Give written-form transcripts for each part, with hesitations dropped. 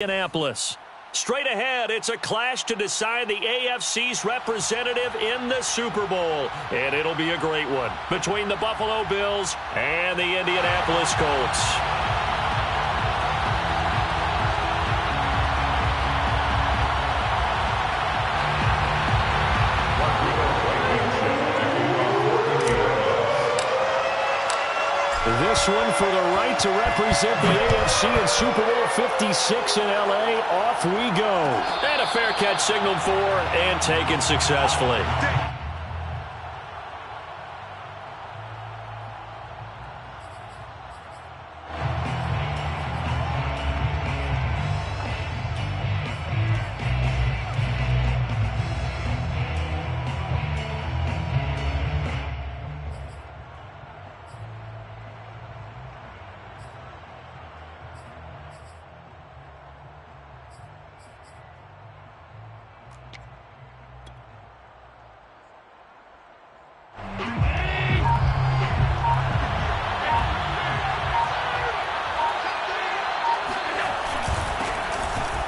Indianapolis. Straight ahead, it's a clash to decide the AFC's representative in the Super Bowl. And it'll be a great one between the Buffalo Bills and the Indianapolis Colts. This one for the right to represent the AFC in Super Bowl 56 in L.A. Off we go. And a fair catch signaled for and taken successfully.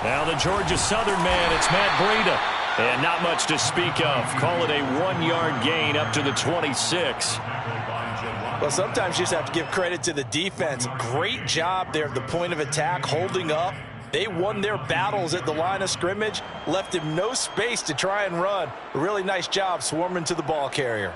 Now the Georgia Southern man, it's Matt Breida. And not much to speak of. Call it a 1-yard gain up to the 26. Well, sometimes you just have to give credit to the defense. Great job there at the point of attack, holding up. They won their battles at the line of scrimmage, left him no space to try and run. A really nice job swarming to the ball carrier.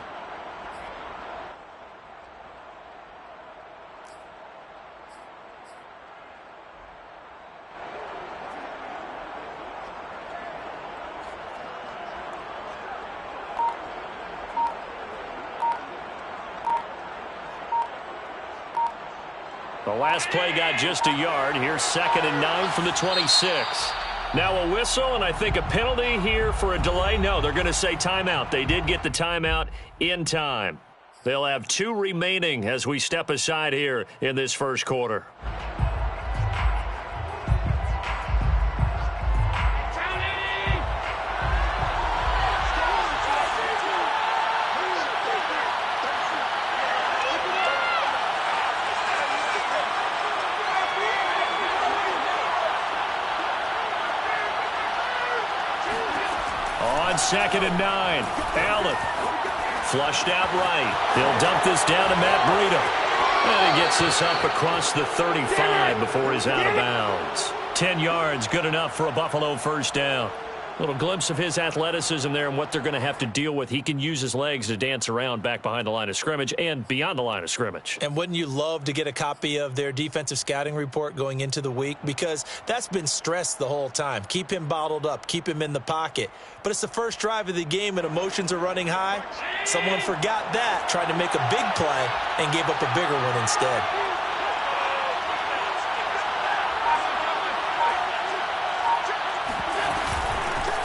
The last play got just a yard. Here's 2nd and 9 from the 26. Now a whistle, and I think a penalty here for a delay. No, they're going to say timeout. They did get the timeout in time. They'll have 2 remaining as we step aside here in this first quarter. On 2nd and 9, Allen flushed out right. He'll dump this down to Matt Breida. And he gets this up across the 35 before he's out of bounds. 10 yards, good enough for a Buffalo first down. A little glimpse of his athleticism there and what they're going to have to deal with. He can use his legs to dance around back behind the line of scrimmage and beyond the line of scrimmage. And wouldn't you love to get a copy of their defensive scouting report going into the week? Because that's been stressed the whole time. Keep him bottled up. Keep him in the pocket. But it's the first drive of the game and emotions are running high. Someone forgot that, tried to make a big play, and gave up a bigger one instead.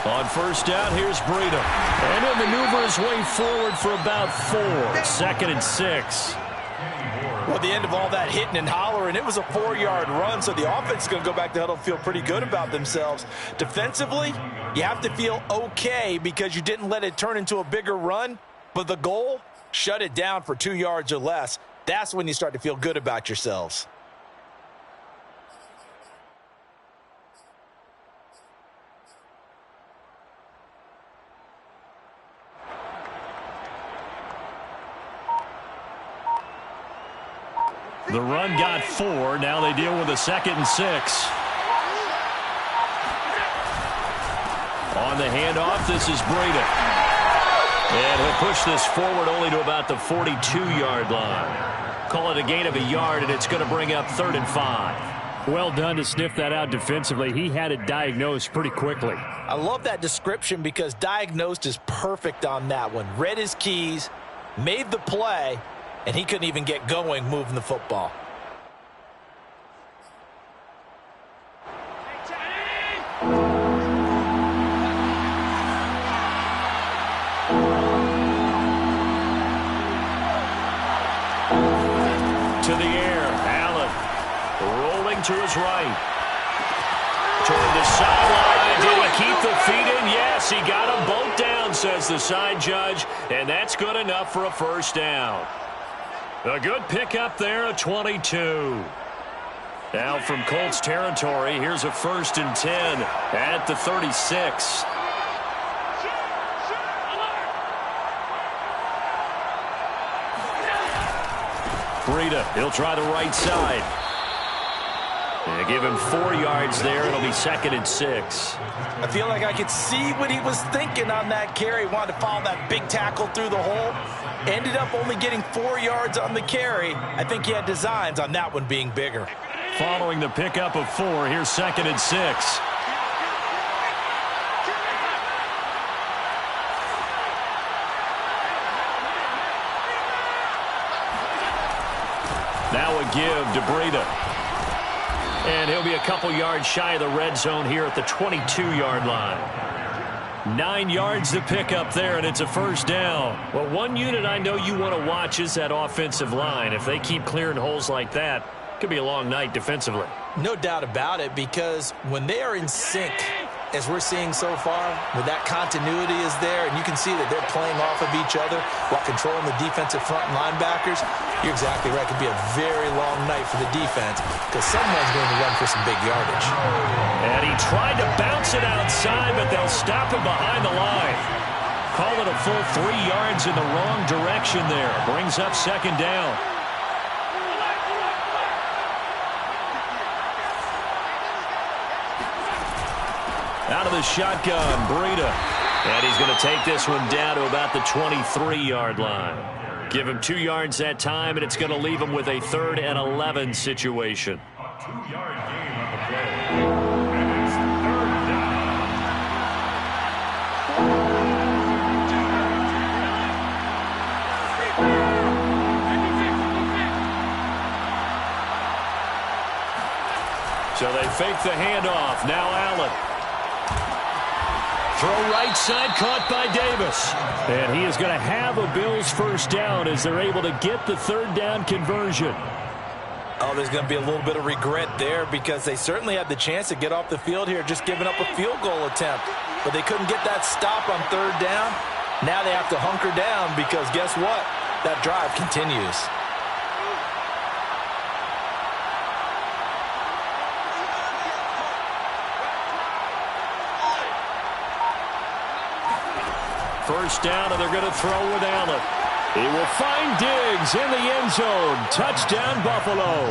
On first down, here's Breida. And he'll maneuver his way forward for about 4. 2nd and 6. Well, at the end of all that hitting and hollering, it was a 4-yard run, so the offense is going to go back to huddle and feel pretty good about themselves. Defensively, you have to feel okay because you didn't let it turn into a bigger run, but the goal, shut it down for 2 yards or less. That's when you start to feel good about yourselves. The run got 4. Now they deal with a 2nd and 6. On the handoff, this is Breida. And he'll push this forward only to about the 42-yard line. Call it a gain of a yard, and it's going to bring up 3rd and 5. Well done to sniff that out defensively. He had it diagnosed pretty quickly. I love that description because diagnosed is perfect on that one. Read his keys, made the play, and he couldn't even get going moving the football. To the air, Allen rolling to his right. Toward the sideline. Did he keep the feet in? Yes, he got them both down, says the side judge, and that's good enough for a first down. A good pickup there, a 22. Now from Colts territory, here's a 1st and 10 at the 36. Breida, he'll try the right side. They give him 4 yards there. It'll be 2nd and 6. I feel like I could see what he was thinking on that carry. Wanted to follow that big tackle through the hole. Ended up only getting 4 yards on the carry. I think he had designs on that one being bigger. Following the pickup of 4, here's 2nd and 6. Now a give to Breida. And he'll be a couple yards shy of the red zone here at the 22-yard line. 9 yards to pick up there, and it's a 1st down. Well, one unit I know you want to watch is that offensive line. If they keep clearing holes like that, it could be a long night defensively. No doubt about it, because when they are in sync, as we're seeing so far, with that continuity is there, and you can see that they're playing off of each other while controlling the defensive front linebackers, you're exactly right. It could be a very long night for the defense because someone's going to run for some big yardage. And he tried to bounce it outside, but they'll stop him behind the line. Call it a full 3 yards in the wrong direction there. Brings up 2nd down. Out of the shotgun, Breida. And he's going to take this one down to about the 23-yard line. Give him 2 yards that time, and it's going to leave him with a 3rd and 11 situation. 2-yard gain on the play. And it's 3rd down. So they fake the handoff. Now Allen. Throw right side, caught by Davis. And he is going to have a Bills 1st down as they're able to get the 3rd down conversion. Oh, there's going to be a little bit of regret there because they certainly had the chance to get off the field here, just giving up a field goal attempt. But they couldn't get that stop on 3rd down. Now they have to hunker down because guess what? That drive continues. First down, and they're going to throw with Allen. He will find Diggs in the end zone. Touchdown, Buffalo.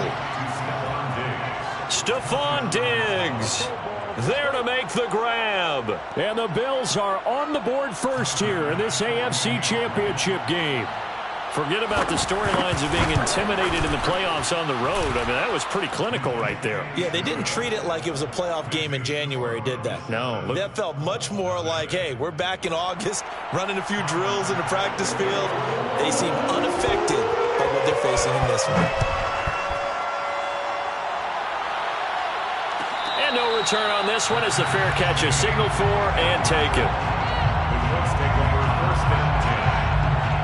Stephon Diggs there to make the grab. And the Bills are on the board first here in this AFC Championship game. Forget about the storylines of being intimidated in the playoffs on the road. I mean, that was pretty clinical right there. Yeah, they didn't treat it like it was a playoff game in January, did they? No. That felt much more like, hey, we're back in August, running a few drills in the practice field. They seem unaffected by what they're facing in this one. And no return on this one as the fair catch is signaled for and taken. The Colts take over 1st and 10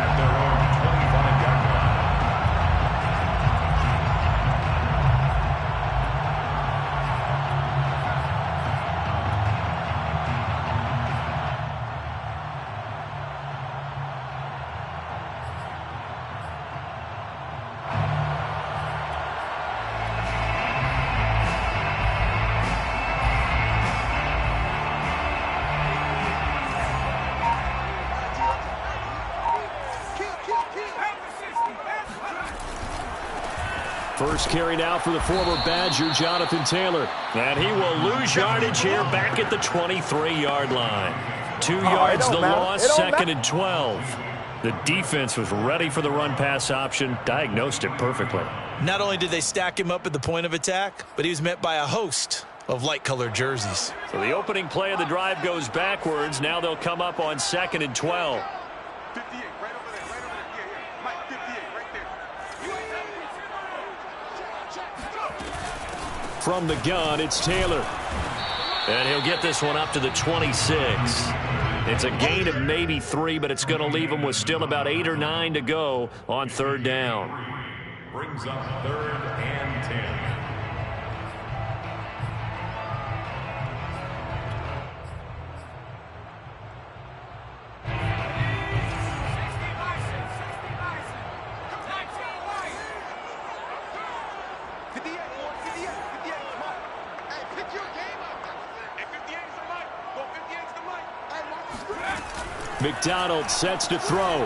at their own 25-yard line. First carry now for the former Badger, Jonathan Taylor. And he will lose yardage here back at the 23-yard line. 2 yards the loss, 2nd and 12. The defense was ready for the run-pass option, diagnosed it perfectly. Not only did they stack him up at the point of attack, but he was met by a host of light-colored jerseys. So the opening play of the drive goes backwards. Now they'll come up on 2nd and 12. 58, right over there, right over there. Yeah, Mike, 58, right there. From the gun, it's Taylor. And he'll get this one up to the 26. It's a gain of maybe 3, but it's going to leave him with still about 8 or 9 to go on 3rd down. Brings up 3rd and 10. McDonald sets to throw. The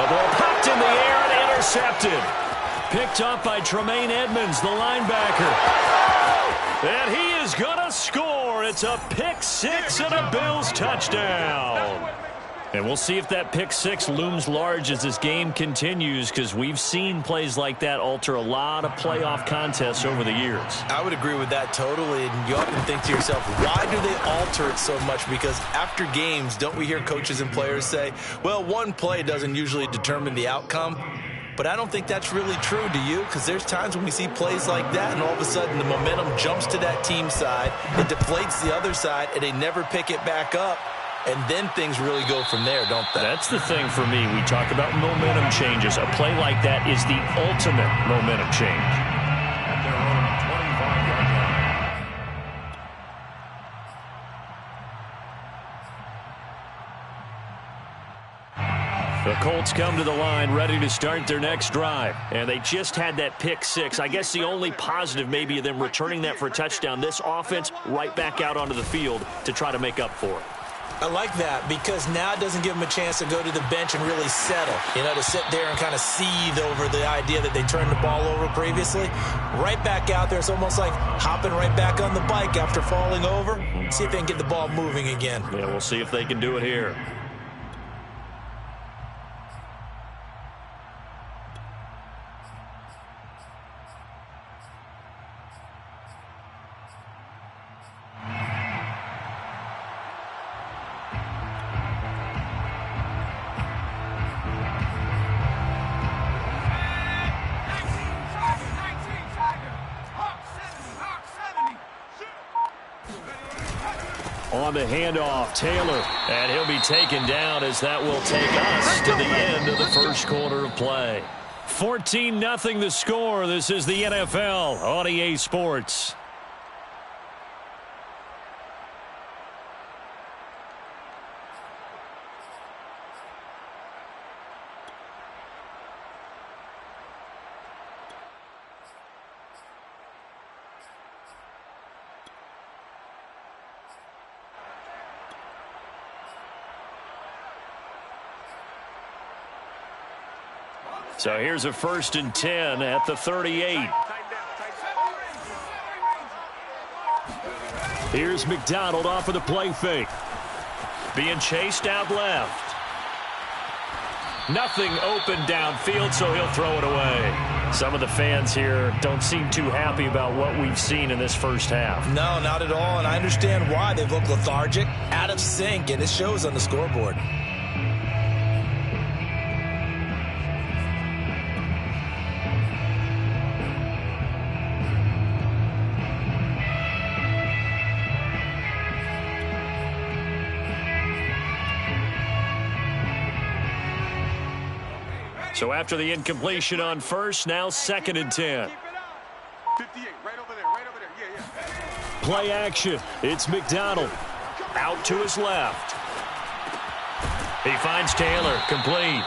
ball popped in the air and intercepted. Picked up by Tremaine Edmonds, the linebacker. And he is going to score. It's a pick six and a Bills touchdown. And we'll see if that pick six looms large as this game continues, because we've seen plays like that alter a lot of playoff contests over the years. I would agree with that totally. And you often think to yourself, why do they alter it so much? Because after games, don't we hear coaches and players say, well, one play doesn't usually determine the outcome? But I don't think that's really true, do you? Because there's times when we see plays like that, and all of a sudden the momentum jumps to that team side, it deflates the other side, and they never pick it back up. And then things really go from there, don't they? That's the thing for me. We talk about momentum changes. A play like that is the ultimate momentum change. At their own 25-yard line. The Colts come to the line ready to start their next drive. And they just had that pick six. I guess the only positive maybe of them returning that for a touchdown. This offense right back out onto the field to try to make up for it. I like that, because now it doesn't give them a chance to go to the bench and really settle, to sit there and kind of seethe over the idea that they turned the ball over previously. Right back out there, it's almost like hopping right back on the bike after falling over. See if they can get the ball moving again. Yeah, we'll see if they can do it here. On the handoff, Taylor, and he'll be taken down as that will take us to the end of the first quarter of play. 14-0 the score. This is the NFL on EA Sports. So here's a 1st and 10 at the 38. Here's McDonald off of the play fake. Being chased out left. Nothing open downfield, so he'll throw it away. Some of the fans here don't seem too happy about what we've seen in this first half. No, not at all, and I understand why. They've looked lethargic, out of sync, and it shows on the scoreboard. So after the incompletion on first, now 2nd and 10. 58, right over there, yeah. Play action. It's McDonald. Out to his left. He finds Taylor. Complete.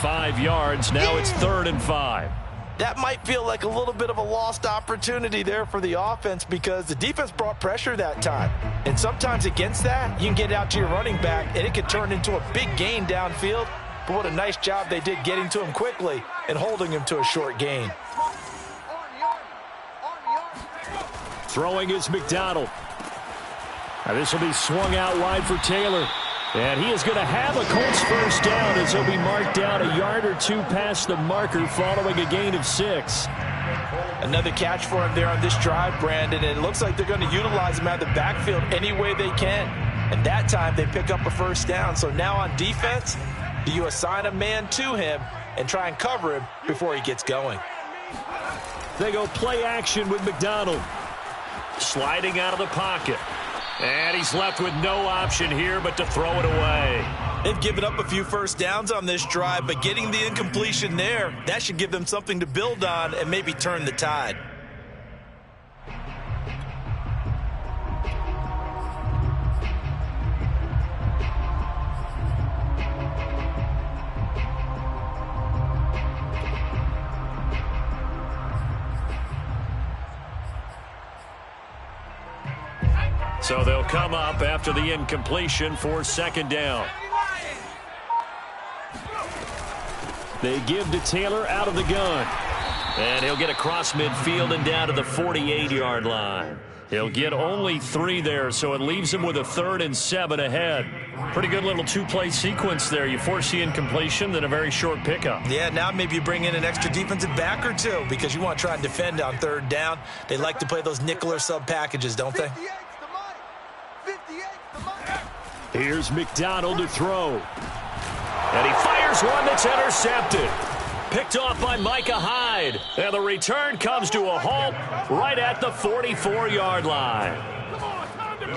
5 yards. Now it's 3rd and 5. That might feel like a little bit of a lost opportunity there for the offense, because the defense brought pressure that time. And sometimes against that, you can get out to your running back, and it could turn into a big gain downfield. But what a nice job they did getting to him quickly and holding him to a short gain. Throwing is McDonald. Now this will be swung out wide for Taylor. And he is going to have a Colts first down as he'll be marked down a yard or two past the marker following a gain of 6. Another catch for him there on this drive, Brandon. And it looks like they're going to utilize him out of the backfield any way they can. And that time they pick up a first down. So now on defense, do you assign a man to him and try and cover him before he gets going? They go play action with McDonald. Sliding out of the pocket. And he's left with no option here but to throw it away. They've given up a few first downs on this drive, but getting the incompletion there, that should give them something to build on and maybe turn the tide. So they'll come up after the incompletion for second down. They give to Taylor out of the gun. And he'll get across midfield and down to the 48-yard line. He'll get only 3 there, so it leaves him with a 3rd and 7 ahead. Pretty good little 2-play sequence there. You force the incompletion, then a very short pickup. Yeah, now maybe you bring in an extra defensive back or two because you want to try and defend on 3rd down. They like to play those nickel or sub packages, don't they? Here's McDonald to throw. And he fires one that's intercepted. Picked off by Micah Hyde. And the return comes to a halt right at the 44-yard line.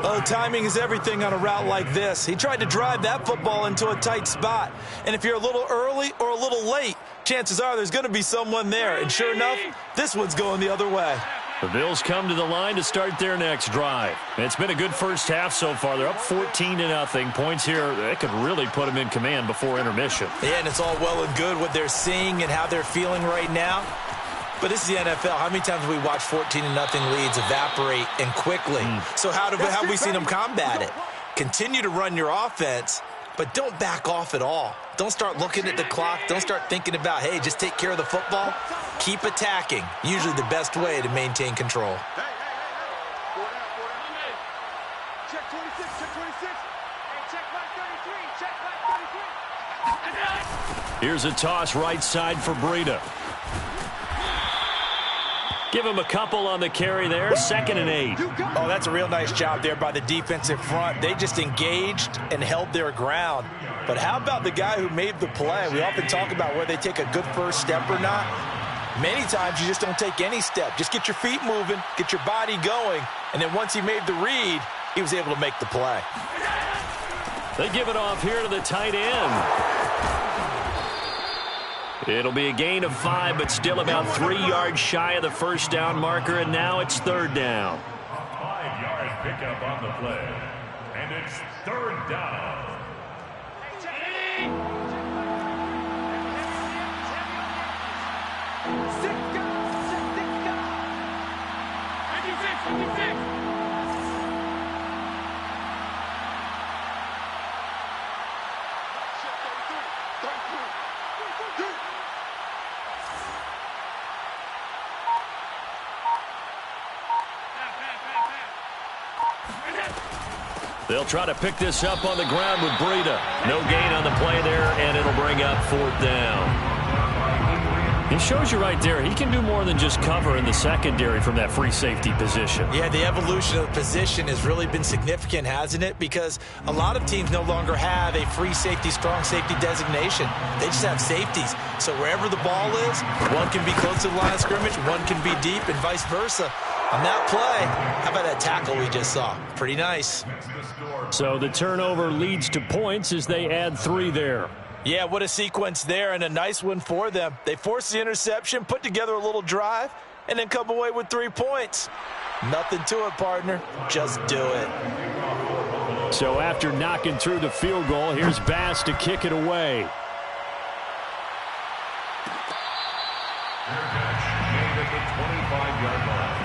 Oh, timing is everything on a route like this. He tried to drive that football into a tight spot. And if you're a little early or a little late, chances are there's going to be someone there. And sure enough, this one's going the other way. The Bills come to the line to start their next drive. It's been a good first half so far. They're up 14-0. Points here, they could really put them in command before intermission. Yeah, and it's all well and good what they're seeing and how they're feeling right now. But this is the NFL. How many times have we watched 14-0 leads evaporate and quickly? So how have we seen them combat it? Continue to run your offense, but don't back off at all. Don't start looking at the clock. Don't start thinking about, hey, just take care of the football. Keep attacking. Usually the best way to maintain control. Check 26, check 26. Hey, check back 33, check back 33. Here's a toss right side for Breida. Give him a couple on the carry there. 2nd and 8. Oh, that's a real nice job there by the defensive front. They just engaged and held their ground. But how about the guy who made the play? We often talk about where they take a good first step or not. Many times you just don't take any step. Just get your feet moving, get your body going, and then once he made the read, he was able to make the play. They give it off here to the tight end. It'll be a gain of 5, but still about 3 yards shy of the first down marker, and now it's 3rd down. 5-yard pickup on the play, and it's 3rd down. They'll try to pick this up on the ground with Breida. No gain on the play there, and it'll bring up 4th down. He shows you right there, he can do more than just cover in the secondary from that free safety position. Yeah, the evolution of the position has really been significant, hasn't it? Because a lot of teams no longer have a free safety, strong safety designation. They just have safeties. So wherever the ball is, one can be close to the line of scrimmage, one can be deep, and vice versa. On that play, how about that tackle we just saw? Pretty nice. So the turnover leads to points as they add 3 there. Yeah, what a sequence there, and a nice one for them. They forced the interception, put together a little drive, and then come away with 3 points. Nothing to it, partner. Just do it. So after knocking through the field goal, here's Bass to kick it away. Fair catch made at the 25-yard line.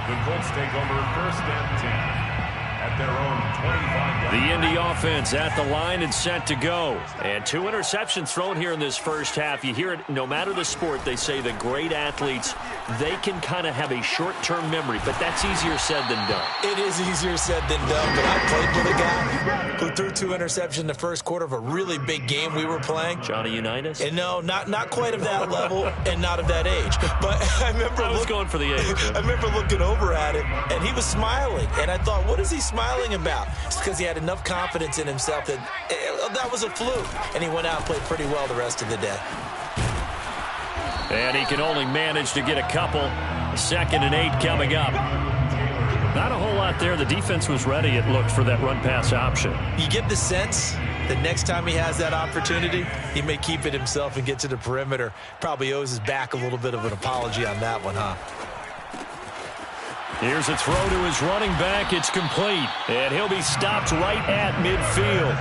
The Colts take over 1st and 10 at their own 25-yard line. The Indy offense at the line and set to go. And 2 interceptions thrown here in this first half. You hear it, no matter the sport, they say the great athletes, they can kind of have a short-term memory, but that's easier said than done. It is easier said than done, but I played with a guy who threw 2 interceptions in the first quarter of a really big game we were playing. Johnny Unitas? And no, not quite of that level and not of that age. But I remember going for the age. I remember looking over at him, and he was smiling. And I thought, what is he smiling about? It's because he had enough confidence in himself that that was a fluke. And he went out and played pretty well the rest of the day. And he can only manage to get a couple. 2nd and 8 coming up. Not a whole lot there. The defense was ready, it looked, for that run-pass option. You get the sense that next time he has that opportunity, he may keep it himself and get to the perimeter. Probably owes his back a little bit of an apology on that one, huh? Here's a throw to his running back. It's complete. And he'll be stopped right at midfield.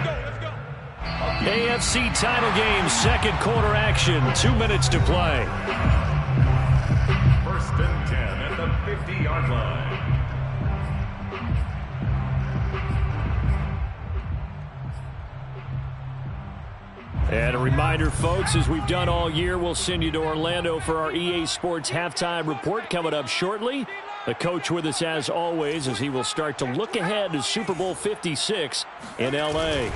AFC title game, 2nd quarter action. 2 minutes to play. 1st and 10 at the 50-yard line. And a reminder, folks, as we've done all year, we'll send you to Orlando for our EA Sports halftime report coming up shortly. The coach with us as always as he will start to look ahead to Super Bowl 56 in L.A.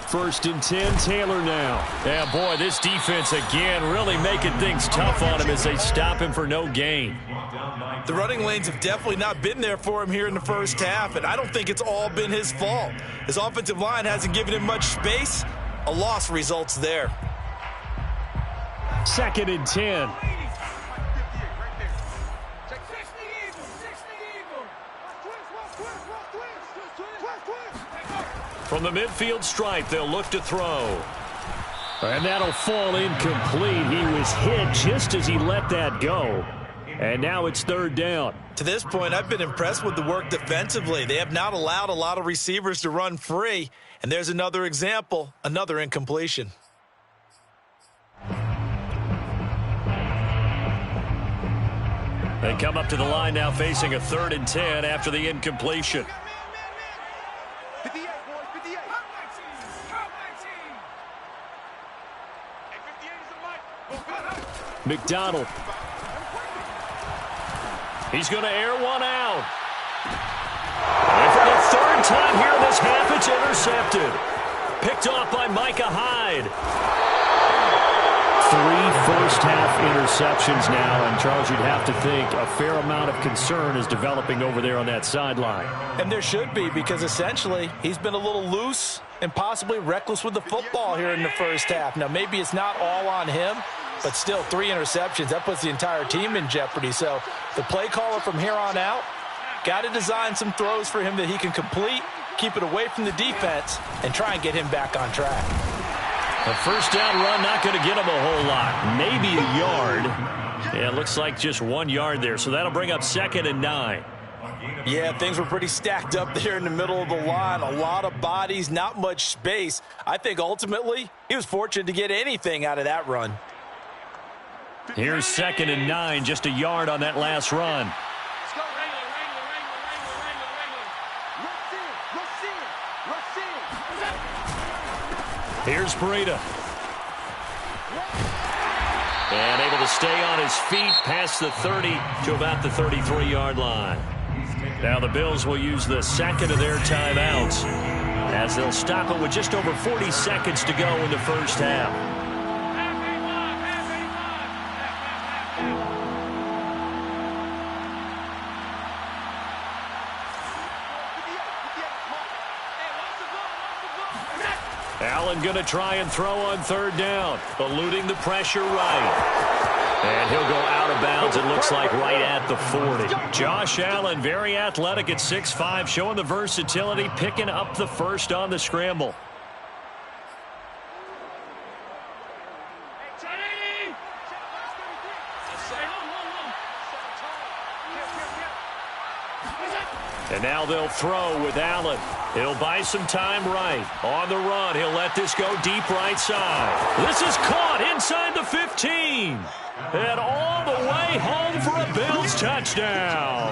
1st and 10, Taylor now. Yeah, boy, this defense again really making things tough on him as they stop him for no gain. The running lanes have definitely not been there for him here in the first half, and I don't think it's all been his fault. His offensive line hasn't given him much space. A loss results there. 2nd and 10. From the midfield stripe, they'll look to throw. And that'll fall incomplete. He was hit just as he let that go. And now it's 3rd down. To this point, I've been impressed with the work defensively. They have not allowed a lot of receivers to run free. And there's another example, another incompletion. They come up to the line now facing a 3rd and 10 after the incompletion. 58, boys, 58. McDonald. He's going to air one out. And for the 3rd time here in this half, it's intercepted. Picked off by Micah Hyde. 3 first-half interceptions now, and Charles, you'd have to think a fair amount of concern is developing over there on that sideline. And there should be, because essentially he's been a little loose and possibly reckless with the football here in the first half. Now, maybe it's not all on him, but still 3 interceptions. That puts the entire team in jeopardy. So the play caller from here on out got to design some throws for him that he can complete, keep it away from the defense, and try and get him back on track. A first down run not going to get him a whole lot. Maybe a yard. Yeah, it looks like just 1 yard there. So that'll bring up 2nd and 9. Yeah, things were pretty stacked up there in the middle of the line. A lot of bodies, not much space. I think ultimately he was fortunate to get anything out of that run. Here's 2nd and 9, just a yard on that last run. Here's Breida. And able to stay on his feet past the 30 to about the 33-yard line. Now the Bills will use the 2nd of their timeouts as they'll stop it with just over 40 seconds to go in the first half. Allen going to try and throw on 3rd down, eluding the pressure right. And he'll go out of bounds, it looks like, right at the 40. Josh Allen, very athletic at 6'5", showing the versatility, picking up the first on the scramble. And now they'll throw with Allen. He'll buy some time right. On the run, he'll let this go deep right side. This is caught inside the 15. And all the way home for a Bills touchdown.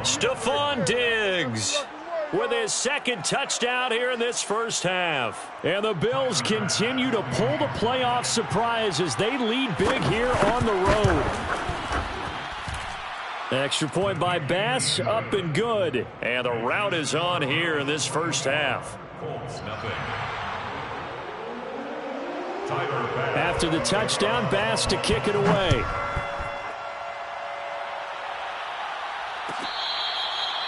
Stephon Diggs with his 2nd touchdown here in this first half. And the Bills continue to pull the playoff surprise as they lead big here on the road. Extra point by Bass, up and good. And the route is on here in this first half. After the touchdown, Bass to kick it away.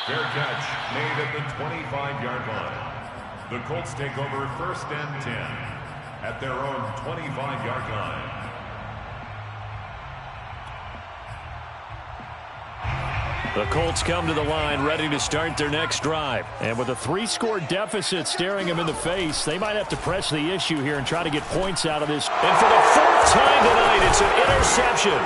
Fair catch made at the 25-yard line. The Colts take over 1st and 10 at their own 25-yard line. The Colts come to the line ready to start their next drive. And with a 3-score deficit staring them in the face, they might have to press the issue here and try to get points out of this. And for the 4th time tonight, it's an interception.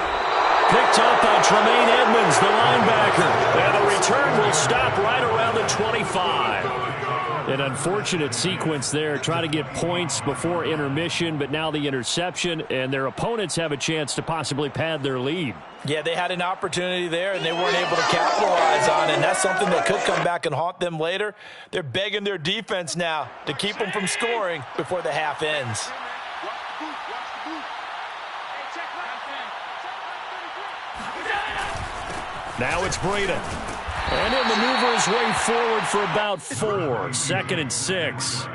Picked up by Tremaine Edmonds, the linebacker. And the return will stop right around the 25. An unfortunate sequence there, trying to get points before intermission, but now the interception, and their opponents have a chance to possibly pad their lead. Yeah, they had an opportunity there, and they weren't able to capitalize on it, and that's something that could come back and haunt them later. They're begging their defense now to keep them from scoring before the half ends. Now it's Breida. And he'll maneuver his way forward for about 4. 2nd and 6.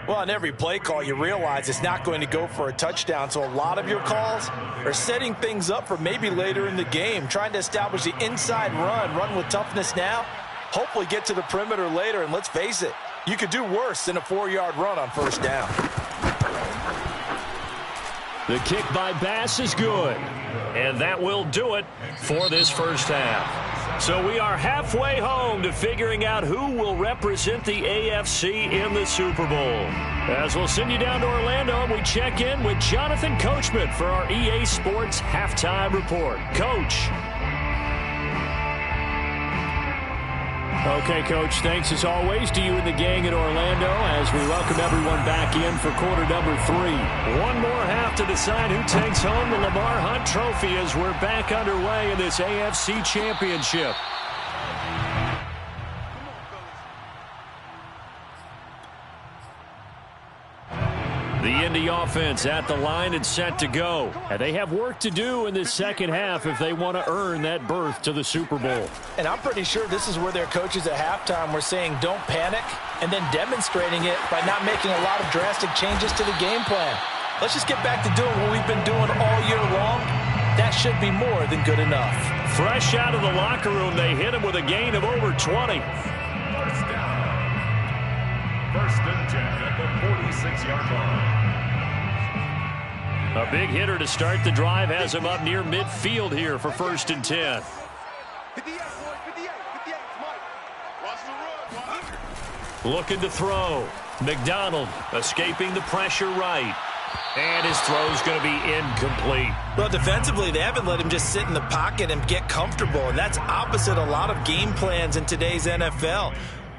Well, on every play call, you realize it's not going to go for a touchdown, so a lot of your calls are setting things up for maybe later in the game, trying to establish the inside run with toughness now, hopefully get to the perimeter later, and let's face it, you could do worse than a 4-yard run on first down. The kick by Bass is good, and that will do it for this first half. So we are halfway home to figuring out who will represent the AFC in the Super Bowl. As we'll send you down to Orlando, and we check in with Jonathan Coachman for our EA Sports Halftime Report. Coach. Okay, Coach, thanks as always to you and the gang in Orlando as we welcome everyone back in for quarter number 3. One more half to decide who takes home the Lamar Hunt Trophy as we're back underway in this AFC Championship. The Indy offense at the line and set to go. And they have work to do in this second half if they want to earn that berth to the Super Bowl. And I'm pretty sure this is where their coaches at halftime were saying don't panic and then demonstrating it by not making a lot of drastic changes to the game plan. Let's just get back to doing what we've been doing all year long. That should be more than good enough. Fresh out of the locker room, they hit him with a gain of over 20. First down. 1st and 10 at the 46-yard line. A big hitter to start the drive has him up near midfield here for 1st and 10. 58, boys, 58, 58, Mike. Watch the run, Mike. Looking to throw. McDonald escaping the pressure right. And his throw's going to be incomplete. Well, defensively, they haven't let him just sit in the pocket and get comfortable, and that's opposite a lot of game plans in today's NFL.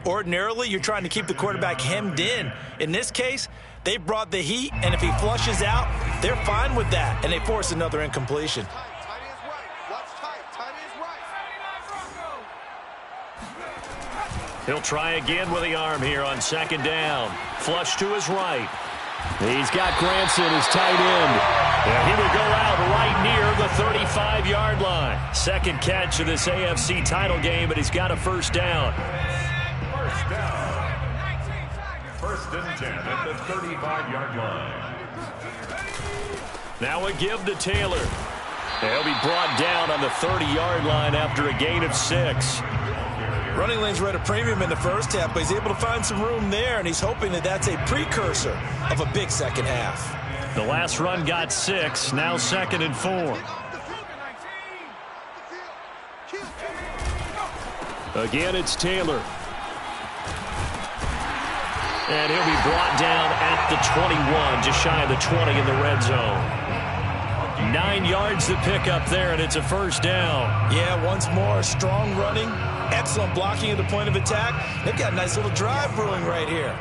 Ordinarily, you're trying to keep the quarterback hemmed in. In this case, they brought the heat, and if he flushes out, they're fine with that, and they force another incompletion. Tight end's right. Watch tight. Tight end's right. He'll try again with the arm here on 2nd down. Flush to his right. He's got Granson, his tight end. And he will go out right near the 35-yard line. 2nd catch of this AFC title game, but he's got a 1st down. First down. 1st and 10 at the 35-yard line. Now a give to Taylor. He'll be brought down on the 30-yard line after a gain of 6. Running lanes were at a premium in the first half, but he's able to find some room there, and he's hoping that that's a precursor of a big second half. The last run got 6, now 2nd and 4. Again, it's Taylor. And he'll be brought down at the 21, just shy of the 20 in the red zone. 9 yards to pick up there, and it's a 1st down. Yeah, once more, strong running, excellent blocking at the point of attack. They've got a nice little drive brewing right here.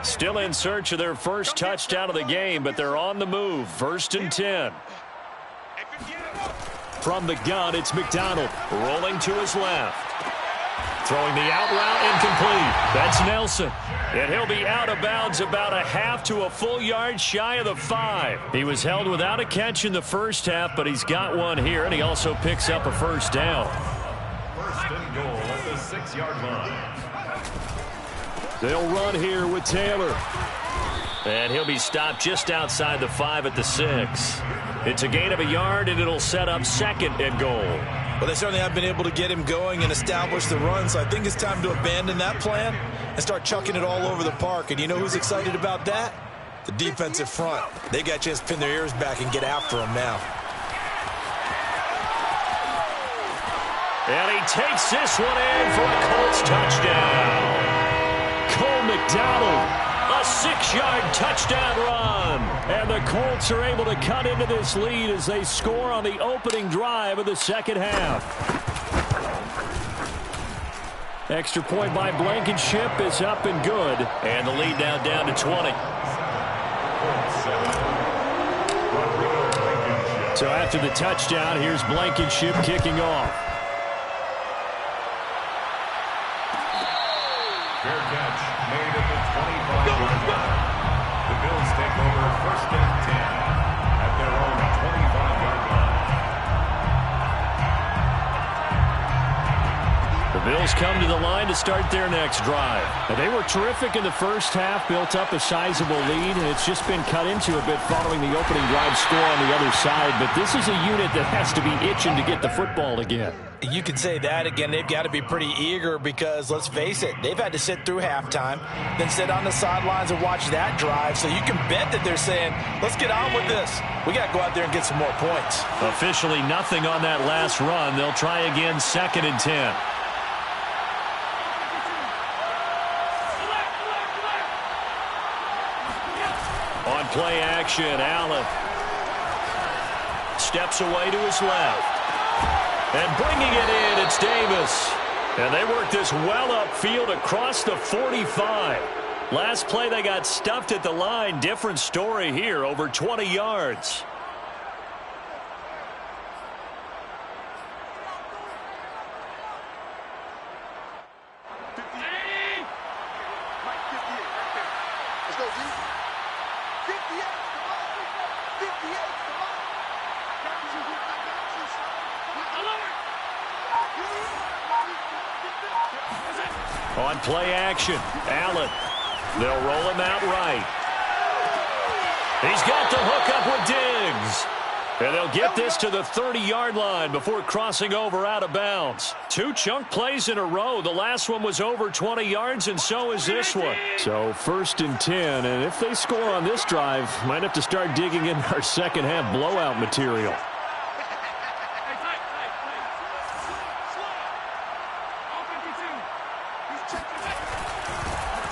Still in search of their first touchdown of the game, but they're on the move. 1st and 10. From the gun, it's McDonald rolling to his left. Throwing the out route, incomplete. That's Nelson. And he'll be out of bounds about a half to a full yard shy of the 5. He was held without a catch in the first half, but he's got one here, and he also picks up a 1st down. 1st and goal at the 6-yard line. They'll run here with Taylor. And he'll be stopped just outside the 5 at the 6. It's a gain of a yard, and it'll set up 2nd and goal. Well, they certainly have been able to get him going and establish the run, so I think it's time to abandon that plan and start chucking it all over the park. And you know who's excited about that? The defensive front. They got a chance to pin their ears back and get after him now. And he takes this one in for a Colts touchdown. Cole McDonald, a 6-yard touchdown run. And the Colts are able to cut into this lead as they score on the opening drive of the second half. Extra point by Blankenship is up and good. And the lead now down to 20. So after the touchdown, here's Blankenship kicking off. Fair catch made at the 25-yard line. The Bills take over 1st and 10 at their own 25-yard line. Bills come to the line to start their next drive. Now, they were terrific in the first half, built up a sizable lead, and it's just been cut into a bit following the opening drive score on the other side. But this is a unit that has to be itching to get the football again. You can say that again. They've got to be pretty eager because, let's face it, they've had to sit through halftime, then sit on the sidelines and watch that drive. So you can bet that they're saying, let's get on with this. We got to go out there and get some more points. Officially nothing on that last run. They'll try again, 2nd and 10. On play action, Allen steps away to his left. And bringing it in, it's Davis. And they work this well upfield across the 45. Last play, they got stuffed at the line. Different story here, over 20 yards. On play action, Allen. They'll roll him out right. He's got the hook up with Diggs. And they'll get this to the 30-yard line before crossing over out of bounds. 2 chunk plays in a row. The last one was over 20 yards, and so is this one. So 1st and 10, and if they score on this drive, might have to start digging in our second half blowout material.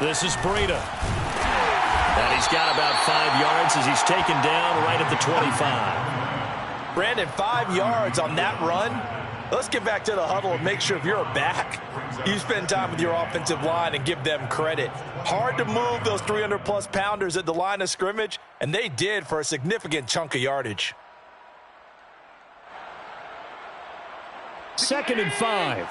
This is Breida. And he's got about 5 yards as he's taken down right at the 25. Brandon, 5 yards on that run. Let's get back to the huddle and make sure if you're back, you spend time with your offensive line and give them credit. Hard to move those 300-plus pounders at the line of scrimmage, and they did for a significant chunk of yardage. 2nd and 5.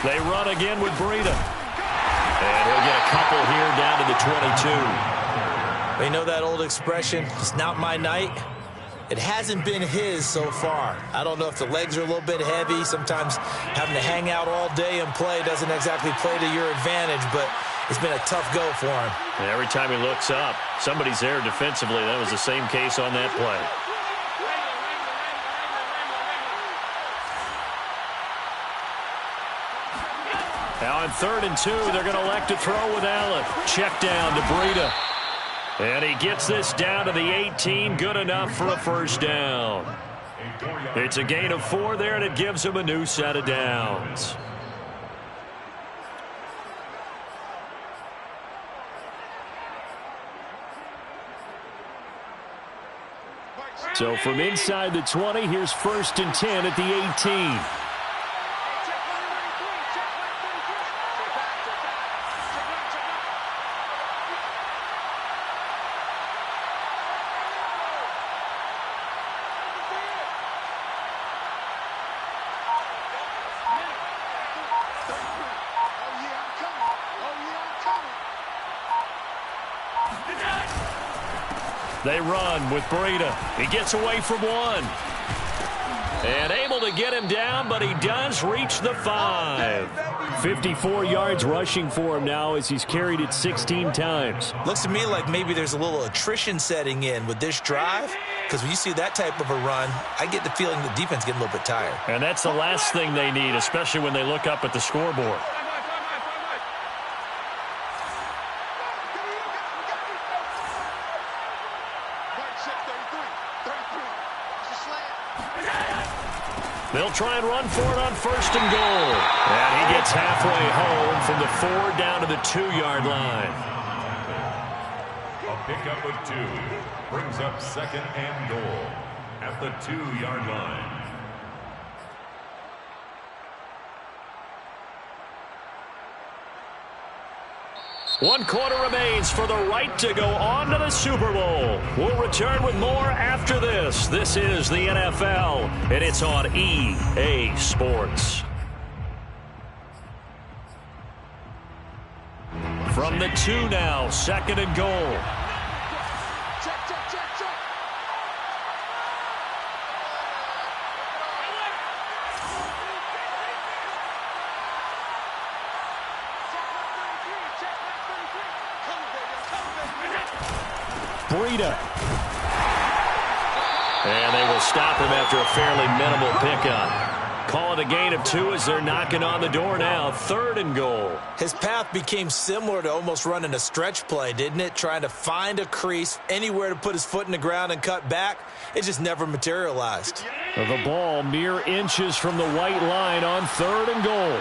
They run again with Breida. And he'll get a couple here down to the 22. You know that old expression, it's not my night? It hasn't been his so far. I don't know if the legs are a little bit heavy. Sometimes having to hang out all day and play doesn't exactly play to your advantage, but it's been a tough go for him. And every time he looks up, somebody's there defensively. That was the same case on that play. Now on 3rd and 2, they're going to elect to throw with Allen. Check down to Breida. And he gets this down to the 18. Good enough for a first down. It's a gain of 4 there, and it gives him a new set of downs. So from inside the 20, here's 1st and 10 at the 18. They run with Breida. He gets away from 1. And able to get him down, but he does reach the 5. 54 yards rushing for him now as he's carried it 16 times. Looks to me like maybe there's a little attrition setting in with this drive, because when you see that type of a run, I get the feeling the defense getting a little bit tired. And that's the last thing they need, especially when they look up at the scoreboard. They'll try and run for it on 1st and goal. And he gets halfway home from the 4 down to the 2-yard line. A pickup of 2 brings up 2nd and goal at the 2-yard line. One quarter remains for the right to go on to the Super Bowl. We'll return with more after this. This is the NFL, and it's on EA Sports. From the 2 now, 2nd and goal. Breida. And they will stop him after a fairly minimal pickup. Call it a gain of 2 as they're knocking on the door now. 3rd and goal. His path became similar to almost running a stretch play, didn't it? Trying to find a crease, anywhere to put his foot in the ground and cut back. It just never materialized. The ball mere inches from the white line on 3rd and goal.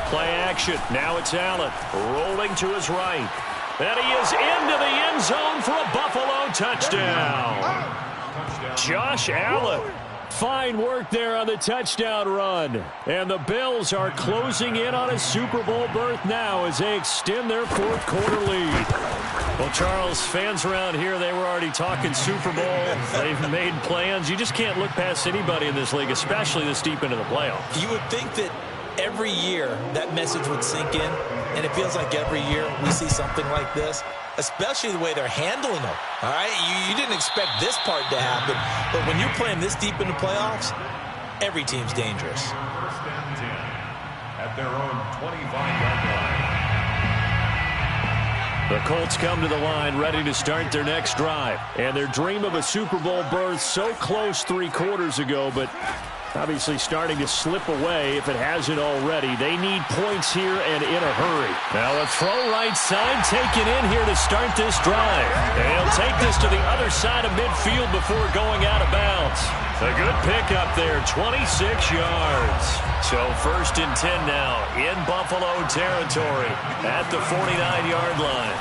Play action. Now it's Allen rolling to his right. And he is into the end zone for a Buffalo touchdown. Josh Allen. Fine work there on the touchdown run. And the Bills are closing in on a Super Bowl berth now as they extend their 4th quarter lead. Well, Charles, fans around here, they were already talking Super Bowl. They've made plans. You just can't look past anybody in this league, especially this deep into the playoffs. You would think that every year that message would sink in, and it feels like every year we see something like this, especially the way they're handling them. All right, you didn't expect this part to happen, but when you're playing this deep in the playoffs, every team's dangerous. 1st and 10 at their own 25-yard line. The Colts come to the line ready to start their next drive, and their dream of a Super Bowl berth so close 3 quarters ago, but obviously starting to slip away if it hasn't already. They need points here and in a hurry. Now a throw right side taken in here to start this drive. And he'll take this to the other side of midfield before going out of bounds. A good pickup there, 26 yards. So 1st and 10 now in Buffalo territory at the 49-yard line.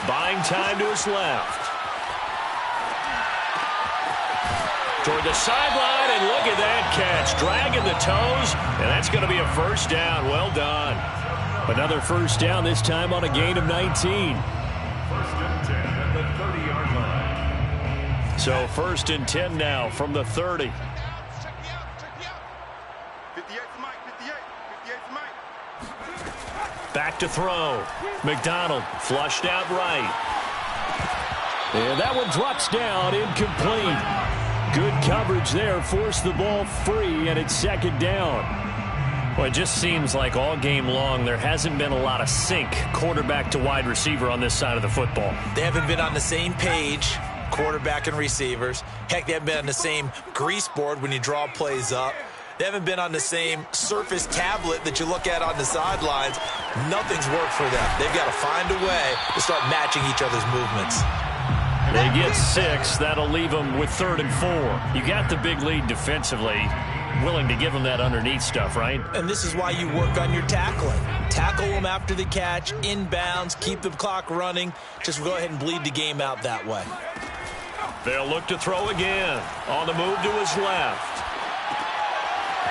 Buying time to his left. Toward the sideline, and look at that catch. Dragging the toes, and that's going to be a 1st down. Well done. Another 1st down, this time on a gain of 19. 1st and 10 at the 30-yard line. So 1st and 10 now from the 30. 58 for Mike, 58 for Mike. Back to throw. McDonald flushed out right. And that one drops down, incomplete. Good coverage there, forced the ball free, and it's 2nd down. Well, it just seems like all game long there hasn't been a lot of sync quarterback to wide receiver on this side of the football. They haven't been on the same page, quarterback and receivers. Heck, they haven't been on the same grease board when you draw plays up. They haven't been on the same Surface tablet that you look at on the sidelines. Nothing's worked for them. They've got to find a way to start matching each other's movements. They get 6. That'll leave them with 3rd and 4. You got the big lead defensively. Willing to give them that underneath stuff, right? And this is why you work on your tackling. Tackle them after the catch, inbounds, keep the clock running. Just go ahead and bleed the game out that way. They'll look to throw again. On the move to his left.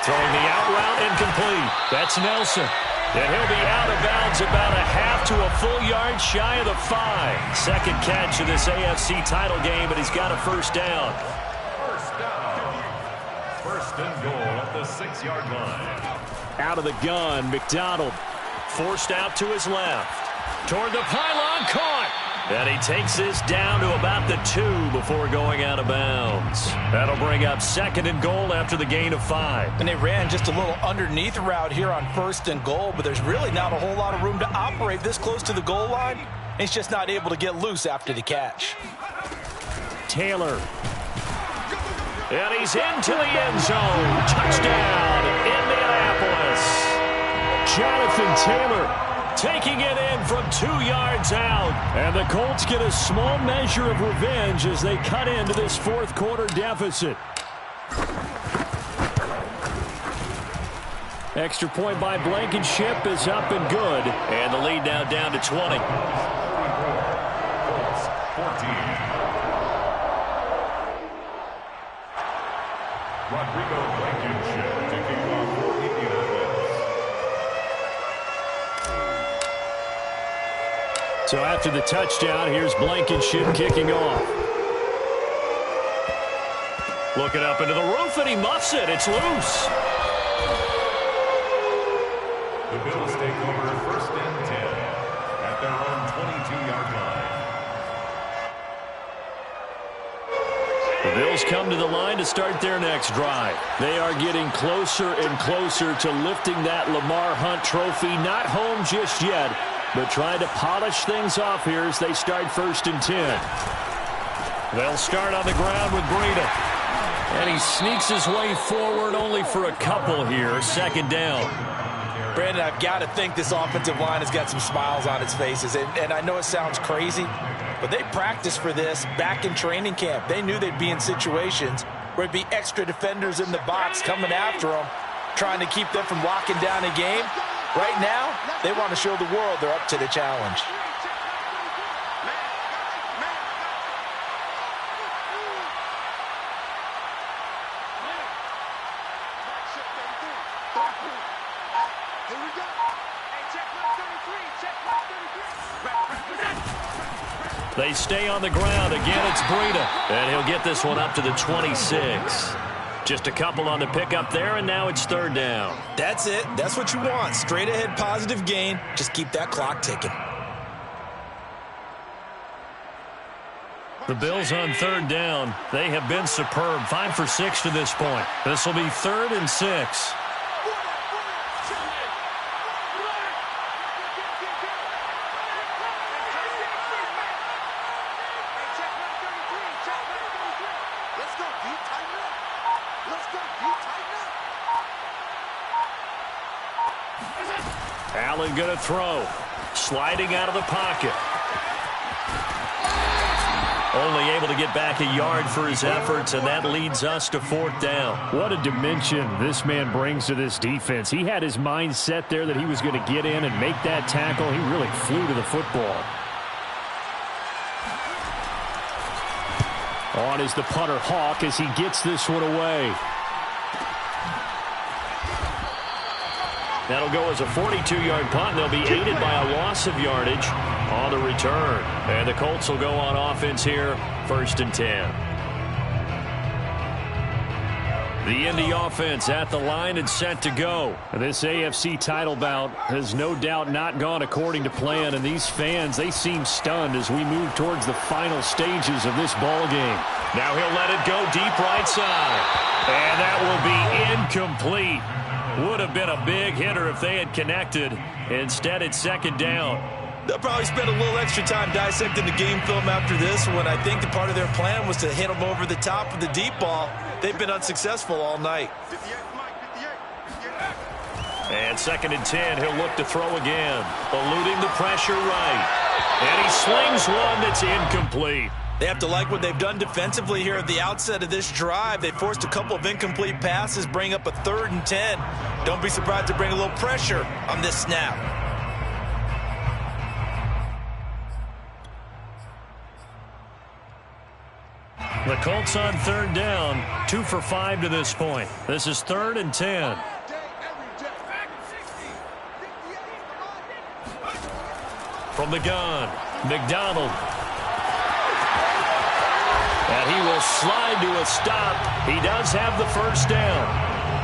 Throwing the out route, incomplete. That's Nelson. And he'll be out of bounds about a half to a full yard shy of the 5. 2nd catch of this AFC title game, but he's got a 1st down. 1st down. 1st and goal at the 6-yard line. Out of the gun, McDonald forced out to his left. Toward the pylon, caught. And he takes this down to about the 2 before going out of bounds. That'll bring up 2nd and goal after the gain of 5. And they ran just a little underneath route here on 1st and goal, but there's really not a whole lot of room to operate this close to the goal line. He's just not able to get loose after the catch. Taylor. And he's into the end zone. Touchdown, Indianapolis. Jonathan Taylor taking it in from 2 yards out. And the Colts get a small measure of revenge as they cut into this 4th quarter deficit. Extra point by Blankenship is up and good. And the lead now down to 20. 14. Rodrigo Blankenship to kick off for Indianapolis. So after the touchdown, here's Blankenship kicking off. Looking up into the roof, and he muffs it. It's loose. The Bills take over 1st and 10 at their own 22-yard line. Bills come to the line to start their next drive. They are getting closer and closer to lifting that Lamar Hunt trophy. Not home just yet, but trying to polish things off here as they start 1st and 10. They'll start on the ground with Breida. And he sneaks his way forward only for a couple here. 2nd down. Brandon, I've got to think this offensive line has got some smiles on its faces. And I know it sounds crazy, but they practiced for this back in training camp. They knew they'd be in situations where it'd be extra defenders in the box coming after them, trying to keep them from locking down a game. Right now, they want to show the world they're up to the challenge. They stay on the ground. Again, it's Breida. And he'll get this one up to the 26. Just a couple on the pickup there, and now it's 3rd down. That's it. That's what you want. Straight ahead positive gain. Just keep that clock ticking. The Bills on 3rd down. They have been superb. 5 for 6 to this point. This will be 3rd and 6. Allen going to throw. Sliding out of the pocket. Only able to get back a yard for his efforts, and that leads us to 4th down. What a dimension this man brings to this defense. He had his mind set there that he was going to get in and make that tackle. He really flew to the football. On is the punter Hawk as he gets this one away. That'll go as a 42-yard punt. They'll be aided by a loss of yardage on the return. And the Colts will go on offense here, 1st and 10. The Indy offense at the line and set to go. This AFC title bout has no doubt not gone according to plan, and these fans, they seem stunned as we move towards the final stages of this ball game. Now he'll let it go deep right side. And that will be incomplete. Would have been a big hitter if they had connected. Instead, it's 2nd down. They'll probably spend a little extra time dissecting the game film after this one. I think the part of their plan was to hit them over the top of the deep ball. They've been unsuccessful all night. And 2nd and 10, he'll look to throw again. Eluding the pressure right. And he slings one that's incomplete. They have to like what they've done defensively here at the outset of this drive. They forced a couple of incomplete passes, bring up a 3rd and 10. Don't be surprised to bring a little pressure on this snap. The Colts on 3rd down, 2 for 5 to this point. This is 3rd and 10. From the gun, McDonald. And he will slide to a stop. He does have the 1st down.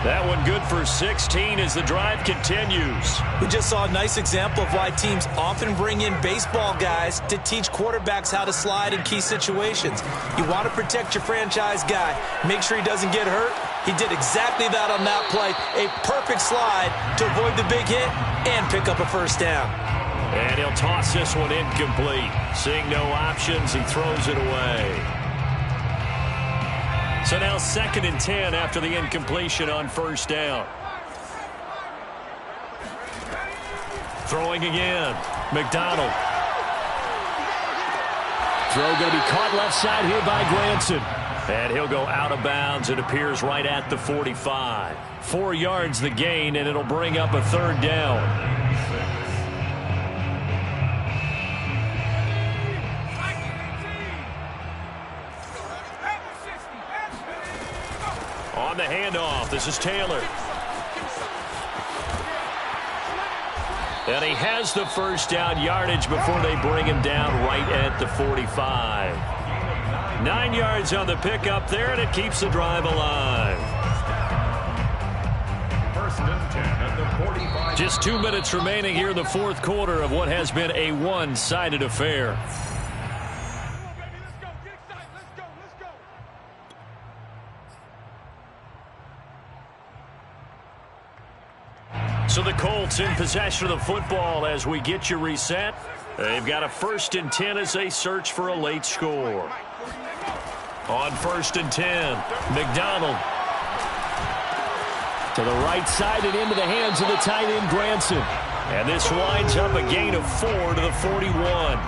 That one good for 16 as the drive continues. We just saw a nice example of why teams often bring in baseball guys to teach quarterbacks how to slide in key situations. You want to protect your franchise guy. Make sure he doesn't get hurt. He did exactly that on that play. A perfect slide to avoid the big hit and pick up a 1st down. And he'll toss this one incomplete. Seeing no options, he throws it away. So now 2nd and 10 after the incompletion on 1st down. Throwing again. McDonald. Throw going to be caught left side here by Granson. And he'll go out of bounds. It appears right at the 45. 4 yards the gain, and it'll bring up a 3rd down. On the handoff, this is Taylor. And he has the 1st down yardage before they bring him down right at the 45. 9 yards on the pickup there, and it keeps the drive alive. 1st and 10 at the 45. Just 2 minutes remaining here in the 4th quarter of what has been a one-sided affair. So the Colts in possession of the football as we get you reset. They've got a 1st and 10 as they search for a late score. On 1st and 10, McDonald. To the right side and into the hands of the tight end, Granson. And this winds up a gain of 4 to the 41.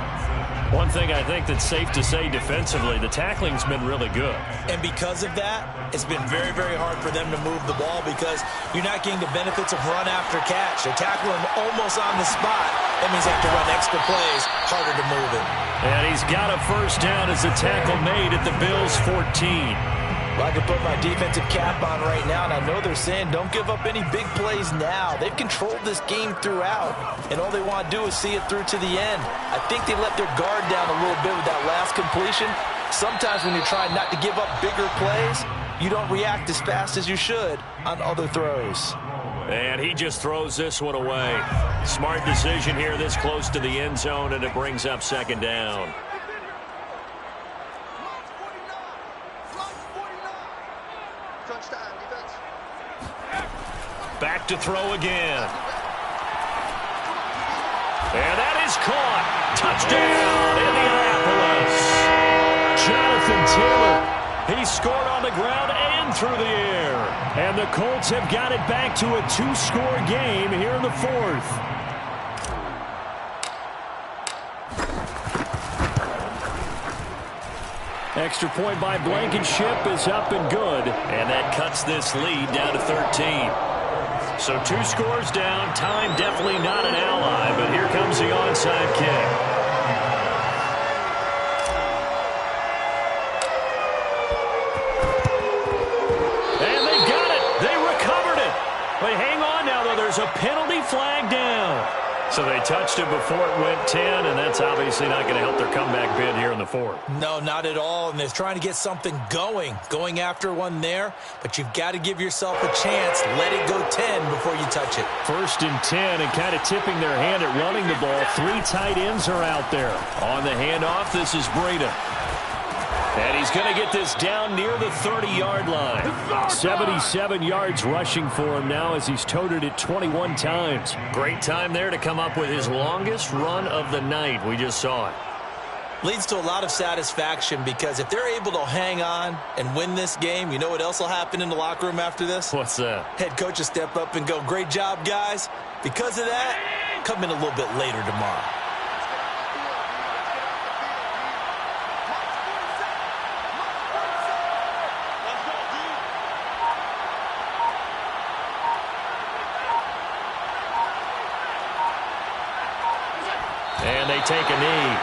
One thing I think that's safe to say defensively, the tackling's been really good. And because of that, it's been very, very hard for them to move the ball because you're not getting the benefits of run after catch. They tackle him almost on the spot. That means they have to run extra plays, harder to move it. And he's got a 1st down as the tackle made at the Bills' 14. Well, I can put my defensive cap on right now, and I know they're saying don't give up any big plays now. They've controlled this game throughout, and all they want to do is see it through to the end. I think they let their guard down a little bit with that last completion. Sometimes when you're trying not to give up bigger plays, you don't react as fast as you should on other throws. And he just throws this one away. Smart decision here this close to the end zone, and it brings up 2nd down. Back to throw again. And that is caught. Touchdown, Indianapolis. Jonathan Taylor. He scored on the ground and through the air. And the Colts have got it back to a 2-score game here in the 4th. Extra point by Blankenship is up and good. And that cuts this lead down to 13. So 2 scores down. Time definitely not an ally, but here comes the onside kick. And they got it. They recovered it. But hang on now, though. There's a penalty flag down. So they touched it before it went 10, and that's obviously not going to help their comeback bid here in the 4th. No, not at all, and they're trying to get something going after one there, but you've got to give yourself a chance. Let it go 10 before you touch it. 1st and 10, and kind of tipping their hand at running the ball. 3 tight ends are out there. On the handoff, this is Breida. And he's going to get this down near the 30-yard line. 77 yards rushing for him now as he's toted it 21 times. Great time there to come up with his longest run of the night. We just saw it. Leads to a lot of satisfaction because if they're able to hang on and win this game, you know what else will happen in the locker room after this? What's that? Head coach will step up and go, great job, guys. Because of that, come in a little bit later tomorrow. And they take a knee.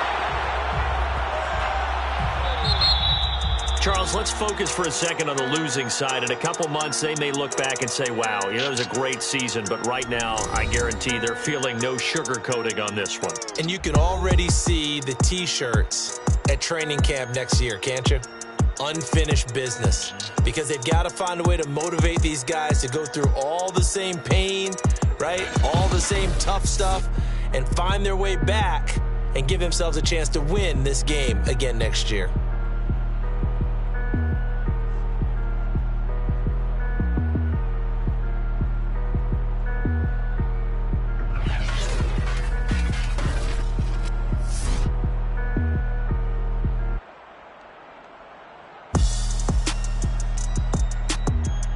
Charles, let's focus for a second on the losing side. In a couple months, they may look back and say, wow, it was a great season. But right now, I guarantee they're feeling no sugarcoating on this one. And you can already see the T-shirts at training camp next year, can't you? Unfinished business. Because they've got to find a way to motivate these guys to go through all the same pain, right? All the same tough stuff. And find their way back and give themselves a chance to win this game again next year.